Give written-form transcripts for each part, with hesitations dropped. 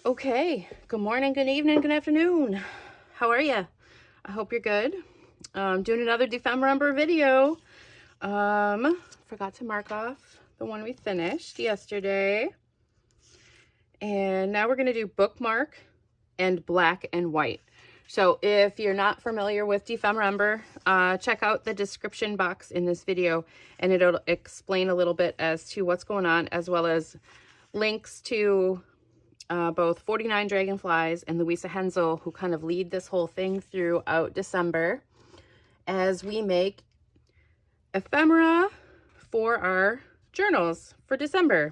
Okay, good morning, good evening, good afternoon. How are you? I hope you're good. Doing another Dephemerember video. Forgot to mark off the one we finished yesterday. And now we're going to do bookmark and black and white. So if you're not familiar with Dephemerember, check out the description box in this video and it'll explain a little bit as to what's going on, as well as links to both 49 Dragonflies and Louisa Hensel, who kind of lead this whole thing throughout December as we make ephemera for our journals for December.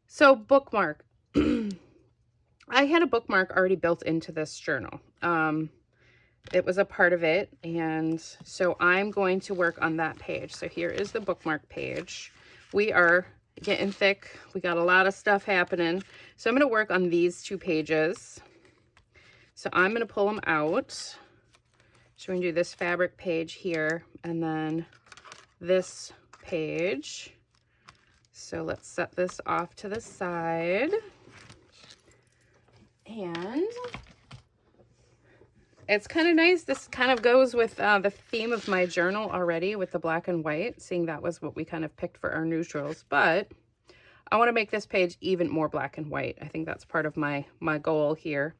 So bookmark. I had a bookmark already built into this journal. It was a part of it, and so I'm going to work on that page. So here is the bookmark page. We are getting thick. We got a lot of stuff happening. So I'm going to work on these two pages. So I'm going to pull them out. So we're going to do this fabric page here and then this page. So let's set this off to the side. And it's kind of nice. This kind of goes with the theme of my journal already with the black and white, seeing that was what we kind of picked for our neutrals. But I want to make this page even more black and white. I think that's part of my goal here.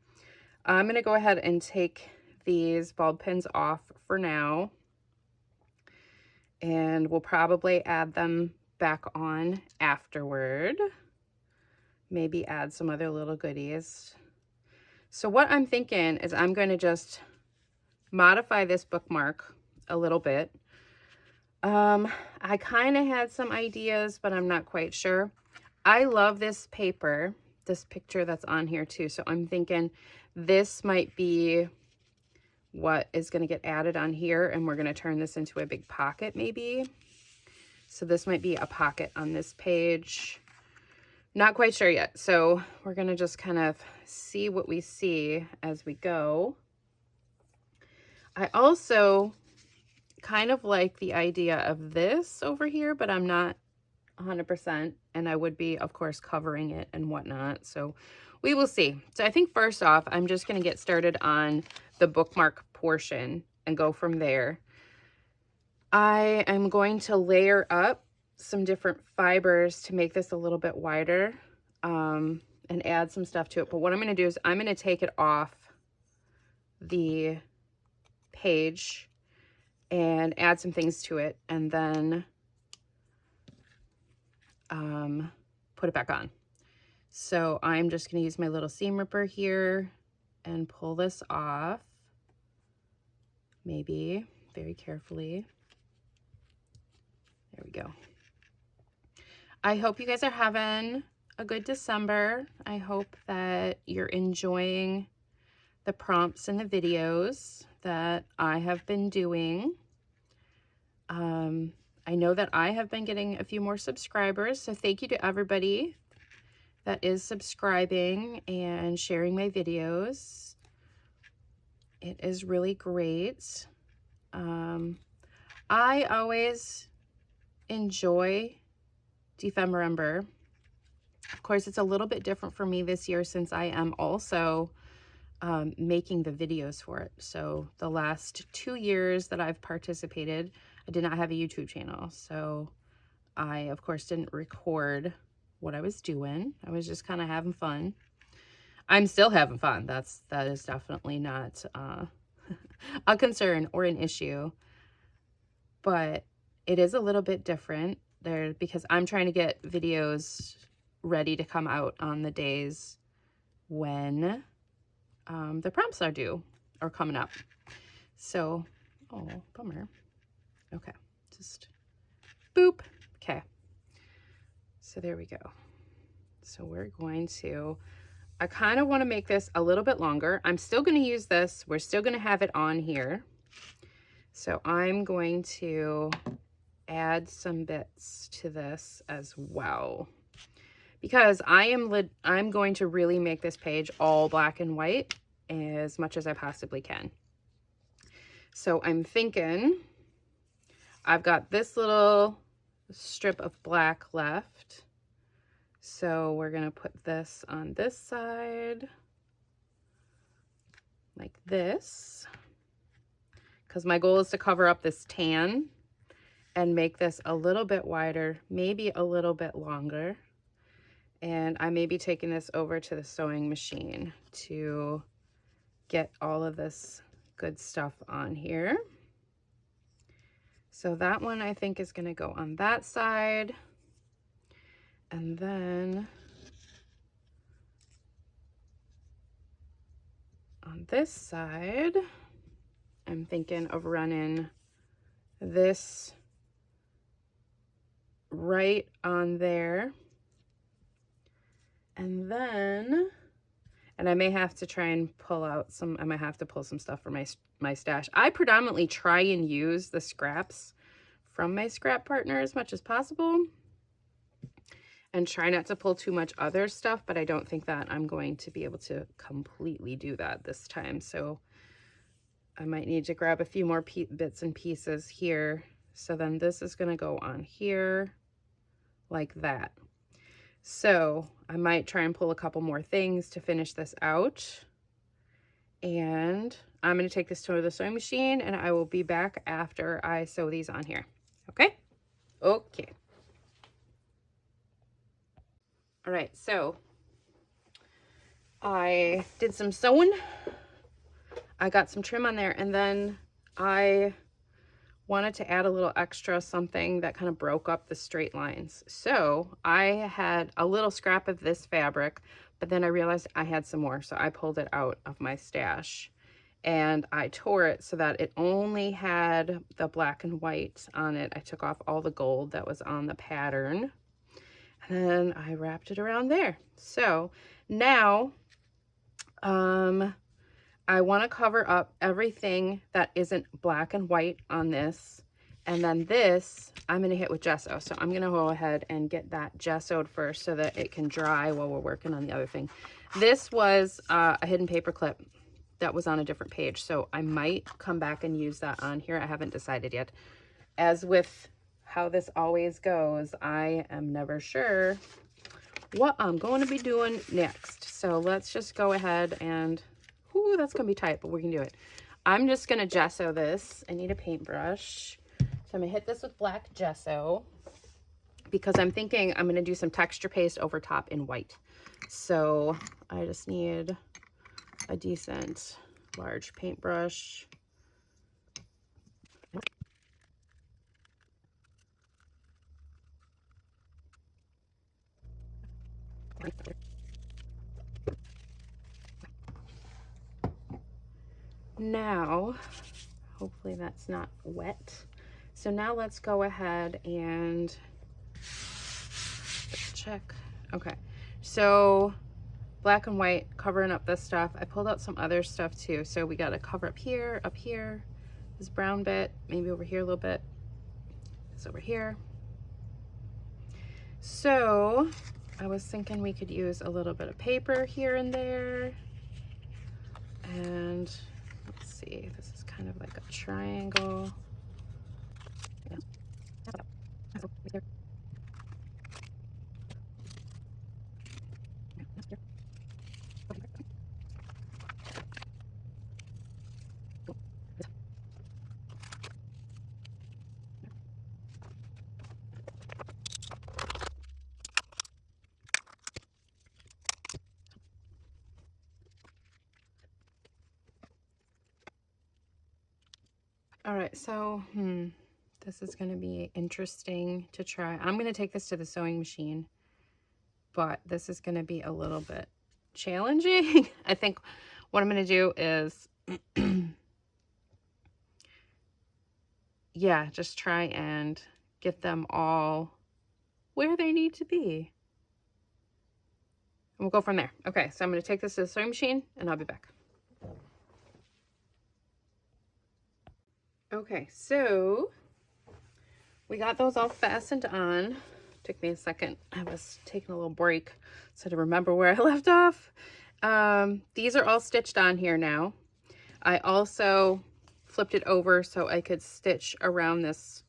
I'm going to go ahead and take these bulb pins off for now. And we'll probably add them back on afterward. Maybe add some other little goodies. So what I'm thinking is I'm going to just modify this bookmark a little bit. I kind of had some ideas, but I'm not quite sure. I love this paper, this picture that's on here too. So I'm thinking this might be what is going to get added on here, and we're going to turn this into a big pocket maybe. So this might be a pocket on this page. Not quite sure yet. So we're going to just kind of see what we see as we go. I also kind of like the idea of this over here, but I'm not 100%. And I would be, of course, covering it and whatnot. So we will see. So I think first off, I'm just going to get started on the bookmark portion and go from there. I am going to layer up some different fibers to make this a little bit wider and add some stuff to it. But what I'm going to do is I'm going to take it off the page and add some things to it and then put it back on. So I'm just going to use my little seam ripper here and pull this off, maybe very carefully. There we go. I hope you guys are having a good December. I hope that you're enjoying the prompts and the videos that I have been doing. I know that I have been getting a few more subscribers, so thank you to everybody that is subscribing and sharing my videos. It is really great. I always enjoy Dephemerember. Of course, it's a little bit different for me this year since I am also making the videos for it. So the last 2 years that I've participated, I did not have a YouTube channel. So I, of course, didn't record what I was doing. I was just kind of having fun. I'm still having fun. That is definitely not a concern or an issue. But it is a little bit different there because I'm trying to get videos ready to come out on the days when the prompts are due or coming up. So, oh, bummer. Okay, just boop. Okay, so there we go. So we're going to, I kind of want to make this a little bit longer. I'm still going to use this. We're still going to have it on here. So I'm going to add some bits to this as well, because I'm going to really make this page all black and white as much as I possibly can. So I'm thinking I've got this little strip of black left. So we're gonna put this on this side like this, because my goal is to cover up this tan and make this a little bit wider, maybe a little bit longer. And I may be taking this over to the sewing machine to get all of this good stuff on here. So that one I think is gonna go on that side. And then on this side, I'm thinking of running this right on there. And then, and I may have to try and pull out some, I might have to pull some stuff from my stash. I predominantly try and use the scraps from my scrap partner as much as possible and try not to pull too much other stuff, but I don't think that I'm going to be able to completely do that this time. So I might need to grab a few more bits and pieces here. So then this is going to go on here like that. So I might try and pull a couple more things to finish this out. And I'm going to take this to the sewing machine and I will be back after I sew these on here. Okay? Okay. All right, so I did some sewing. I got some trim on there, and then I wanted to add a little extra something that kind of broke up the straight lines. So I had a little scrap of this fabric, but then I realized I had some more. So I pulled it out of my stash and I tore it so that it only had the black and white on it. I took off all the gold that was on the pattern and then I wrapped it around there. So now, I want to cover up everything that isn't black and white on this. And then this, I'm going to hit with gesso. So I'm going to go ahead and get that gessoed first so that it can dry while we're working on the other thing. This was a hidden paper clip that was on a different page. So I might come back and use that on here. I haven't decided yet. As with how this always goes, I am never sure what I'm going to be doing next. So let's just go ahead and... Ooh, that's gonna be tight, but we can do it. I'm just gonna gesso this. I need a paintbrush. So I'm gonna hit this with black gesso because I'm thinking I'm gonna do some texture paste over top in white. So I just need a decent large paintbrush. Now, hopefully that's not wet. So now let's go ahead and check. Okay, so black and white, covering up this stuff. I pulled out some other stuff too. So we got to cover up here, this brown bit, maybe over here a little bit. It's over here. So I was thinking we could use a little bit of paper here and there. And let's see, this is kind of like a triangle. Yeah. All right, so this is going to be interesting to try. I'm going to take this to the sewing machine, but this is going to be a little bit challenging. I think what I'm going to do is, yeah, just try and get them all where they need to be. And we'll go from there. Okay, so I'm going to take this to the sewing machine and I'll be back. Okay, so we got those all fastened on. Took me a second. I was taking a little break so to remember where I left off. These are all stitched on here now. I also flipped it over so I could stitch around this,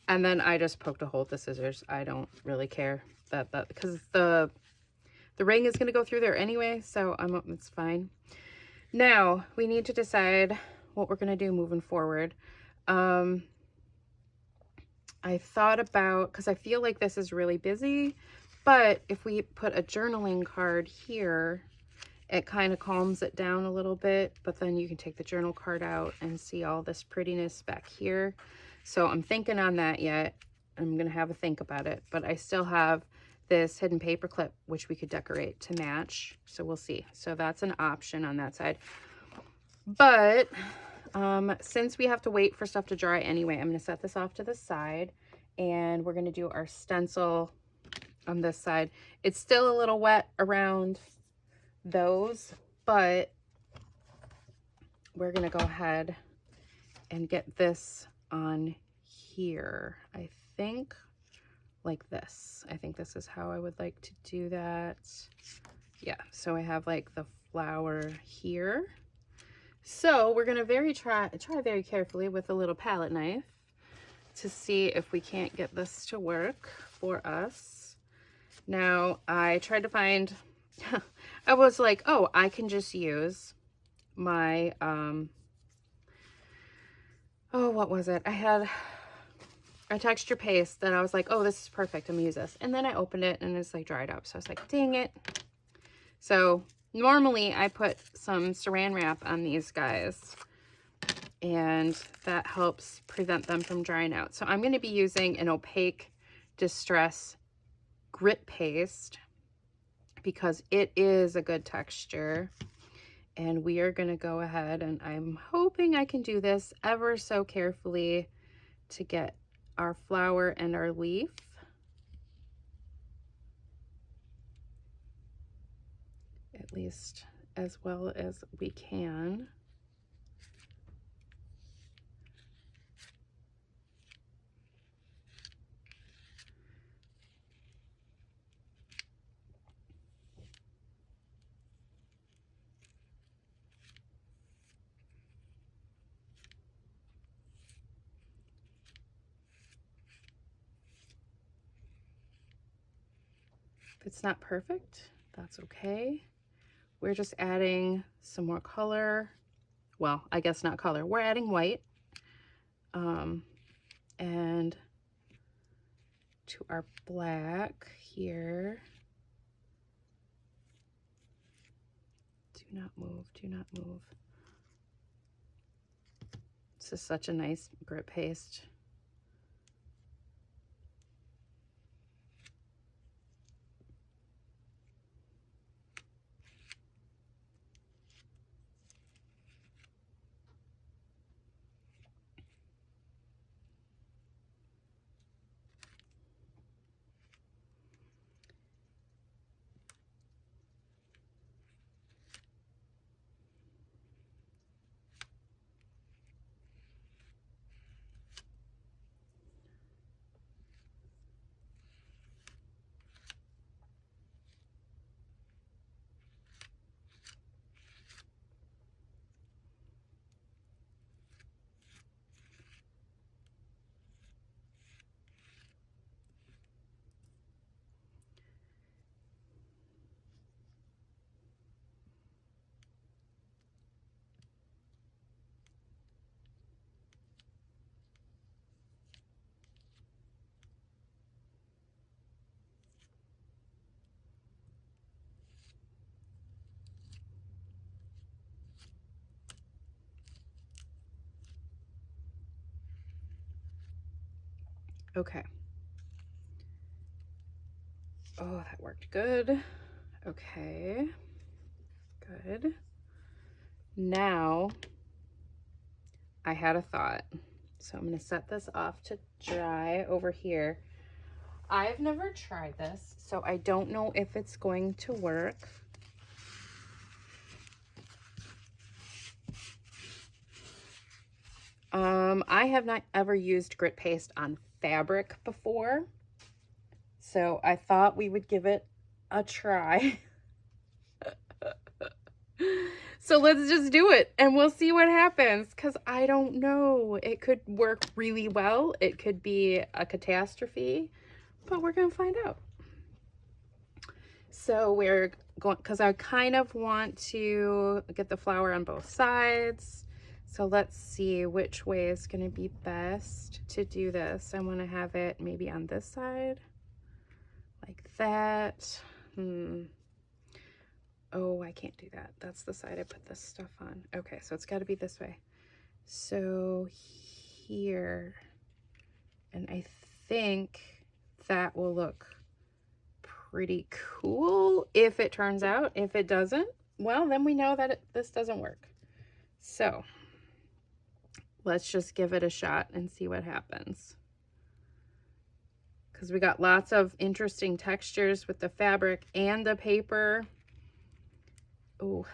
and then I just poked a hole with the scissors. I don't really care that because the The ring is going to go through there anyway, so it's fine. Now, we need to decide what we're going to do moving forward. I thought about, because I feel like this is really busy, but if we put a journaling card here, it kind of calms it down a little bit, but then you can take the journal card out and see all this prettiness back here. So I'm thinking on that yet. I'm going to have a think about it, but I still have this hidden paper clip, which we could decorate to match. So we'll see. So that's an option on that side. But since we have to wait for stuff to dry anyway, I'm going to set this off to the side, and we're going to do our stencil on this side. It's still a little wet around those, but we're going to go ahead and get this on here. I think like this. I think this is how I would like to do that. Yeah, so I have like the flower here. So we're going to try very carefully with a little palette knife to see if we can't get this to work for us. Now, I tried to find, I was like, oh, I can just use my, oh, what was it? I had a texture paste that I was like, oh, this is perfect. I'm gonna use this. And then I opened it and it's like dried up. So I was like, dang it. So normally I put some saran wrap on these guys, and that helps prevent them from drying out. So I'm going to be using an opaque Distress grit paste because it is a good texture. And we are going to go ahead, and I'm hoping I can do this ever so carefully to get our flower and our leaf. At least as well as we can. If it's not perfect, that's okay. We're just adding some more color. Well, I guess not color. We're adding white. And to our black here. Do not move, do not move. This is such a nice grit paste. Okay. Oh, that worked good. Okay. Good. Now, I had a thought. So I'm going to set this off to dry over here. I've never tried this, so I don't know if it's going to work. I have not ever used grit paste on fabric before, so I thought we would give it a try. So let's just do it and we'll see what happens, because I don't know. It could work really well. It could be a catastrophe, but we're going to find out. So we're going, because I kind of want to get the flower on both sides. So let's see which way is going to be best to do this. I want to have it maybe on this side, like that. Oh, I can't do that. That's the side I put this stuff on. Okay, so it's got to be this way. So here, and I think that will look pretty cool if it turns out. If it doesn't, well, then we know that this doesn't work. So let's just give it a shot and see what happens. Because we got lots of interesting textures with the fabric and the paper. Oh,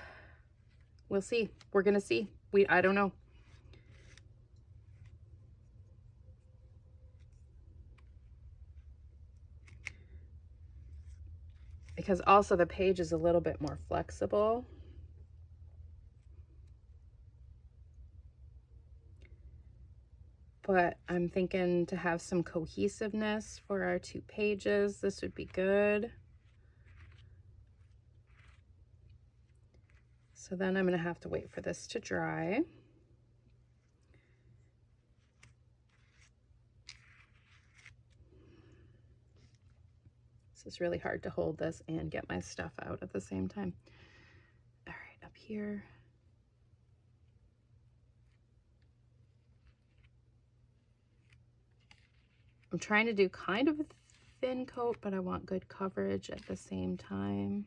we'll see. We're gonna see. I don't know. Because also the page is a little bit more flexible. But I'm thinking to have some cohesiveness for our 2 pages. This would be good. So then I'm going to have to wait for this to dry. This is really hard to hold this and get my stuff out at the same time. All right, up here. I'm trying to do kind of a thin coat, but I want good coverage at the same time.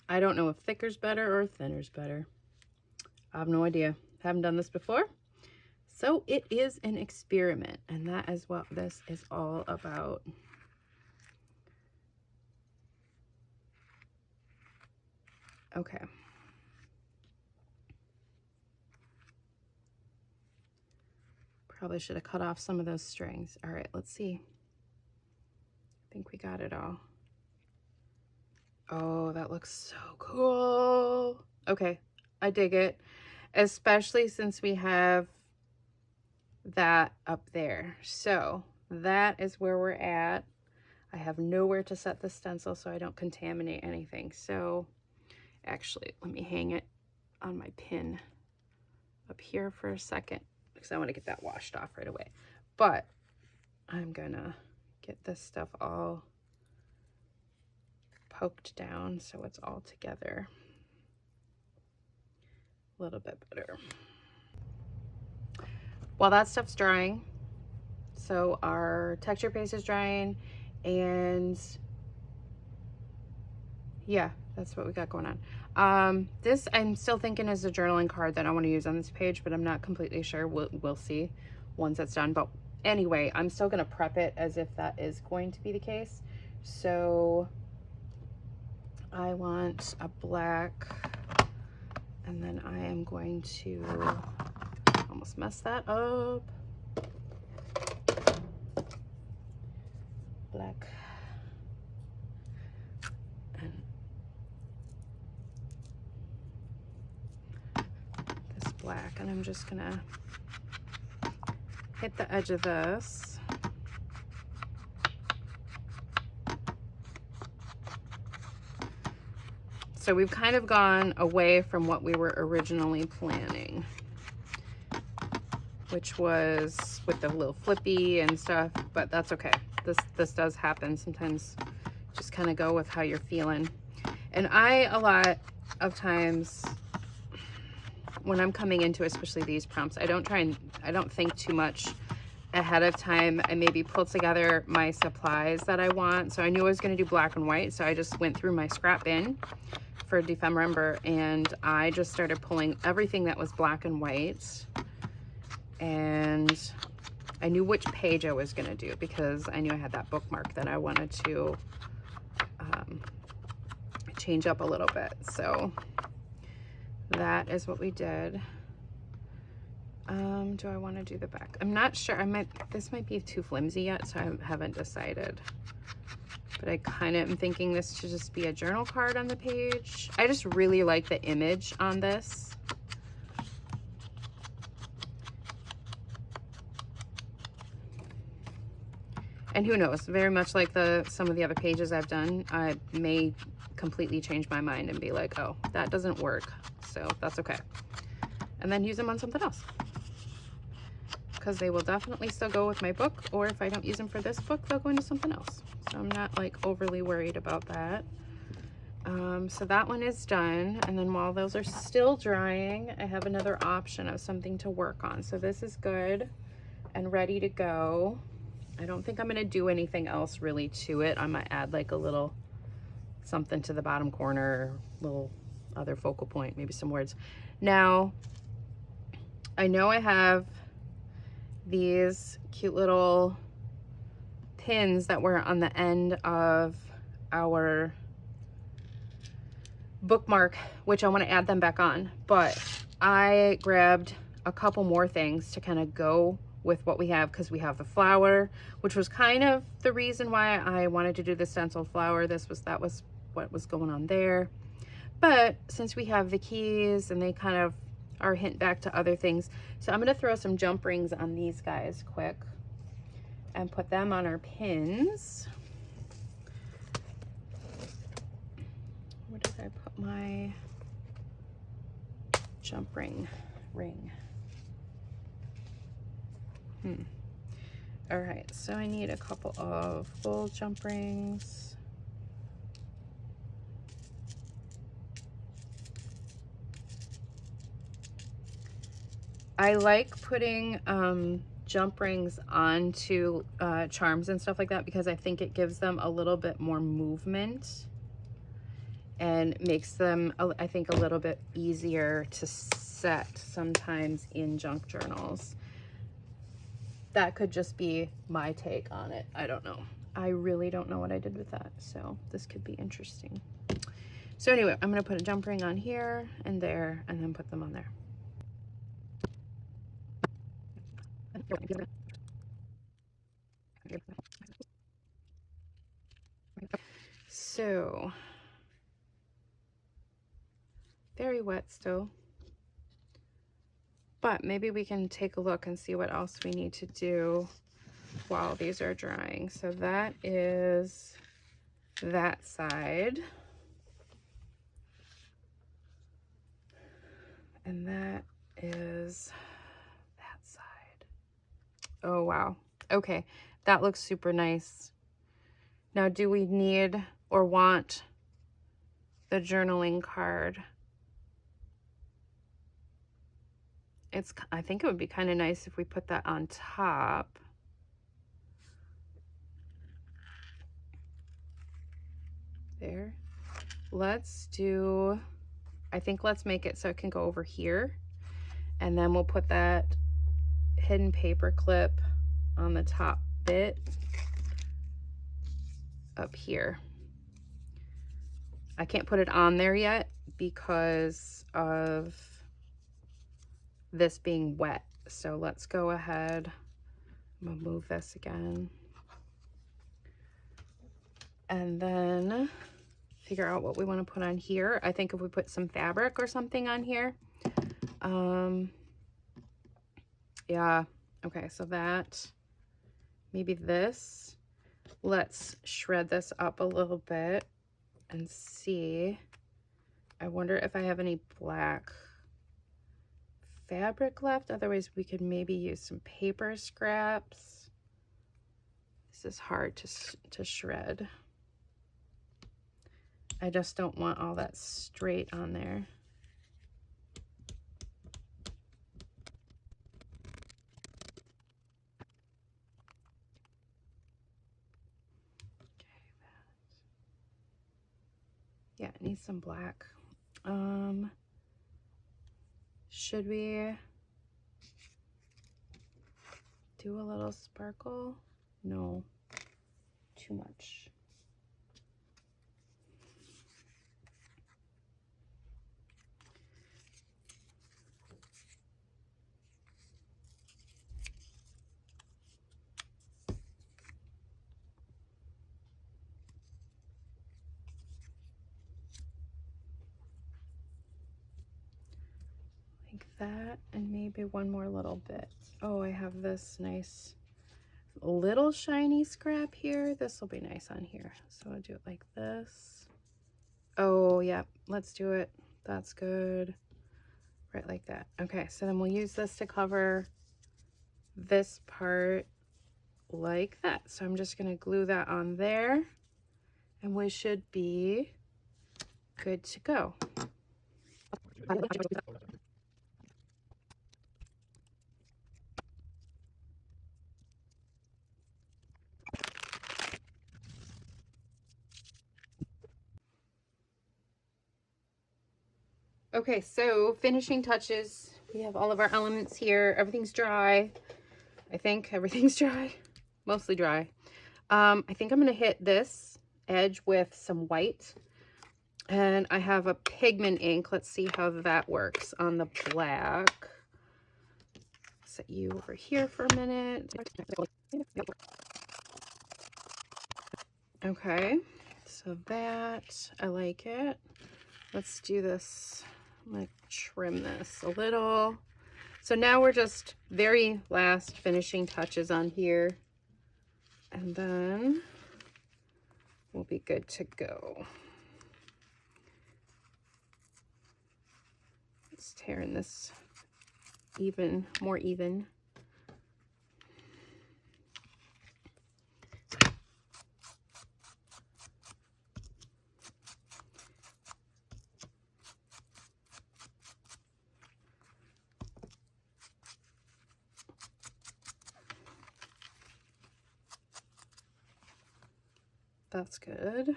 I don't know if thicker's better or thinner's better. I have no idea. Haven't done this before. So it is an experiment, and that is what this is all about. Okay. Probably should have cut off some of those strings. All right, let's see. I think we got it all. Oh, that looks so cool. Okay, I dig it. Especially since we have that up there. So that is where we're at. I have nowhere to set the stencil so I don't contaminate anything. So actually, let me hang it on my pin up here for a second because I want to get that washed off right away. But I'm gonna get this stuff all poked down so it's all together a little bit better. While that stuff's drying, so our texture paste is drying, and yeah, that's what we got going on. This I'm still thinking is a journaling card that I want to use on this page, but I'm not completely sure. We'll see once it's done. But anyway, I'm still going to prep it as if that is going to be the case. So I want a black, and then I am going to almost mess that up. Black. And this black, and I'm just gonna hit the edge of this. So we've kind of gone away from what we were originally planning, which was with the little flippy and stuff, but that's okay. This does happen sometimes. Just kind of go with how you're feeling. And I, a lot of times, when I'm coming into especially these prompts, I don't think too much ahead of time. I maybe pull together my supplies that I want. So I knew I was going to do black and white, so I just went through my scrap bin for Dephemerember and I just started pulling everything that was black and white, and I knew which page I was going to do because I knew I had that bookmark that I wanted to change up a little bit. So that is what we did. Do I want to do the back? I'm not sure. This might be too flimsy yet, so I haven't decided. But I kind of am thinking this should just be a journal card on the page. I just really like the image on this. And who knows, very much like some of the other pages I've done, I may completely change my mind and be like, oh, that doesn't work. So that's okay. And then use them on something else. Because they will definitely still go with my book, or if I don't use them for this book, they'll go into something else. So I'm not like overly worried about that. So that one is done. And then while those are still drying, I have another option of something to work on. So this is good and ready to go. I don't think I'm going to do anything else really to it. I might add like a little something to the bottom corner, little other focal point, maybe some words. Now, I know I have these cute little pins that were on the end of our bookmark, which I want to add them back on, but I grabbed a couple more things to kind of go with what we have, because we have the flower, which was kind of the reason why I wanted to do the stencil flower. That was what was going on there. But since we have the keys and they kind of are hint back to other things, so I'm going to throw some jump rings on these guys quick and put them on our pins. Where did I put my jump ring? All right, so I need a couple of full jump rings. I like putting jump rings onto charms and stuff like that because I think it gives them a little bit more movement and makes them, I think, a little bit easier to set sometimes in junk journals. That could just be my take on it. I don't know. I really don't know what I did with that, so this could be interesting. So anyway, I'm going to put a jump ring on here and there, and then put them on there. So, very wet still. But maybe we can take a look and see what else we need to do while these are drying. So that is that side. And that is that side. Oh, wow. Okay, that looks super nice. Now, do we need or want the journaling card? I think it would be kind of nice if we put that on top. There. Let's do, I think let's make it so it can go over here. And then we'll put that hidden paper clip on the top bit up here. I can't put it on there yet because of this being wet. So let's go ahead. I'm gonna move this again. And then figure out what we want to put on here. I think if we put some fabric or something on here. Yeah, okay, so that, maybe this. Let's shred this up a little bit and see. I wonder if I have any black fabric left. Otherwise, we could maybe use some paper scraps. This is hard to shred. I just don't want all that straight on there. Yeah, it needs some black. Should we do a little sparkle? No, too much. Like that, and maybe one more little bit. Oh, I have this nice little shiny scrap here. This will be nice on here. So I'll do it like this. Oh, yeah, let's do it. That's good. Right like that. Okay, so then we'll use this to cover this part like that. So I'm just gonna glue that on there and we should be good to go. Okay, so finishing touches. We have all of our elements here. Everything's dry. I think everything's dry, mostly dry. I think I'm gonna hit this edge with some white, and I have a pigment ink. Let's see how that works on the black. Set you over here for a minute. Okay, so that, I like it. Let's do this. I'm gonna trim this a little. So now we're just very last finishing touches on here, and then we'll be good to go. Just tearing this even, more even. That's good.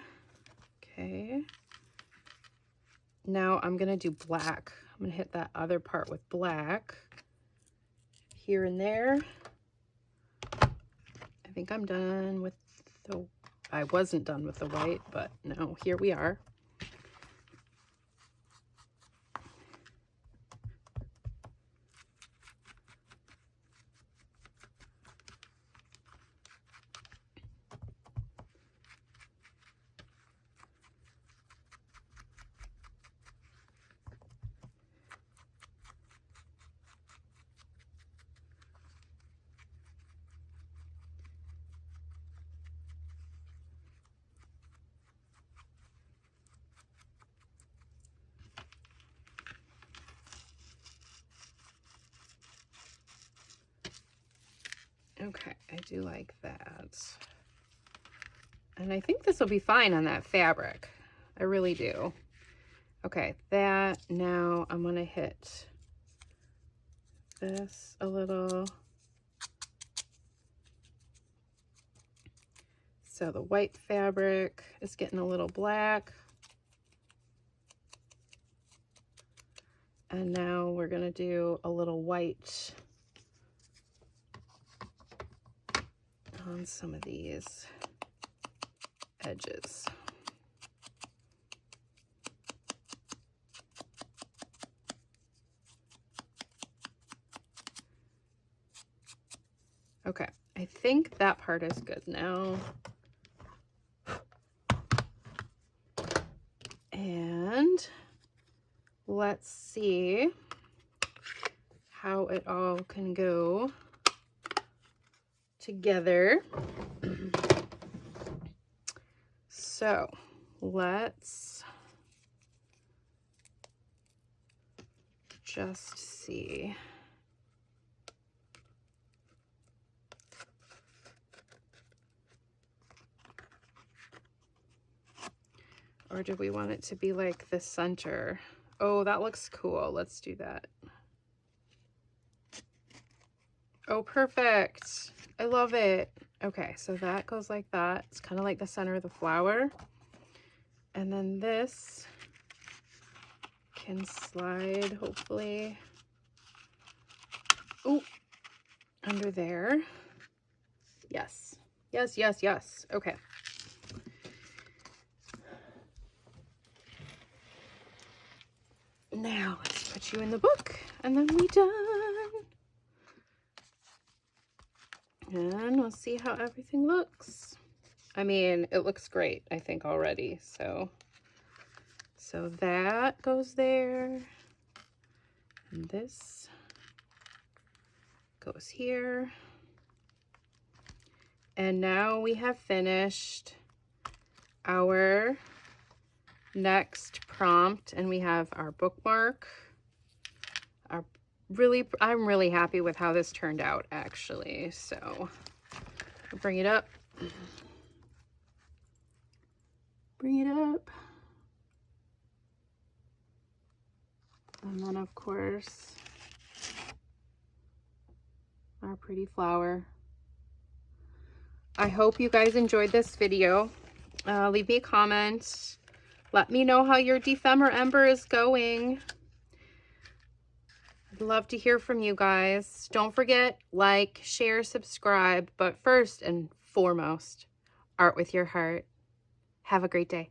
Okay. Now I'm gonna do black. I'm gonna hit that other part with black here and there. I think I'm done with the, I wasn't done with the white, but no, here we are. Okay, I do like that. And I think this will be fine on that fabric. I really do. Okay, that, now I'm gonna hit this a little. So the white fabric is getting a little black. And now we're gonna do a little white on some of these edges. Okay, I think that part is good now. And let's see how it all can go together. So let's just see. Or do we want it to be like the center? Oh, that looks cool. Let's do that. Oh, perfect. I love it. Okay, so that goes like that. It's kind of like the center of the flower. And then this can slide, hopefully, oh, under there. Yes, yes, yes, yes. Okay. Now let's put you in the book and then we done. And we'll see how everything looks. I mean, it looks great, I think, already. So that goes there. And this goes here. And now we have finished our next prompt, and we have our bookmark. I'm really happy with how this turned out, actually. So I'll bring it up. Bring it up. And then, of course, our pretty flower. I hope you guys enjoyed this video. Leave me a comment. Let me know how your Dephemerember is going. I'd love to hear from you guys. Don't forget, like, share, subscribe. But first and foremost, art with your heart. Have a great day.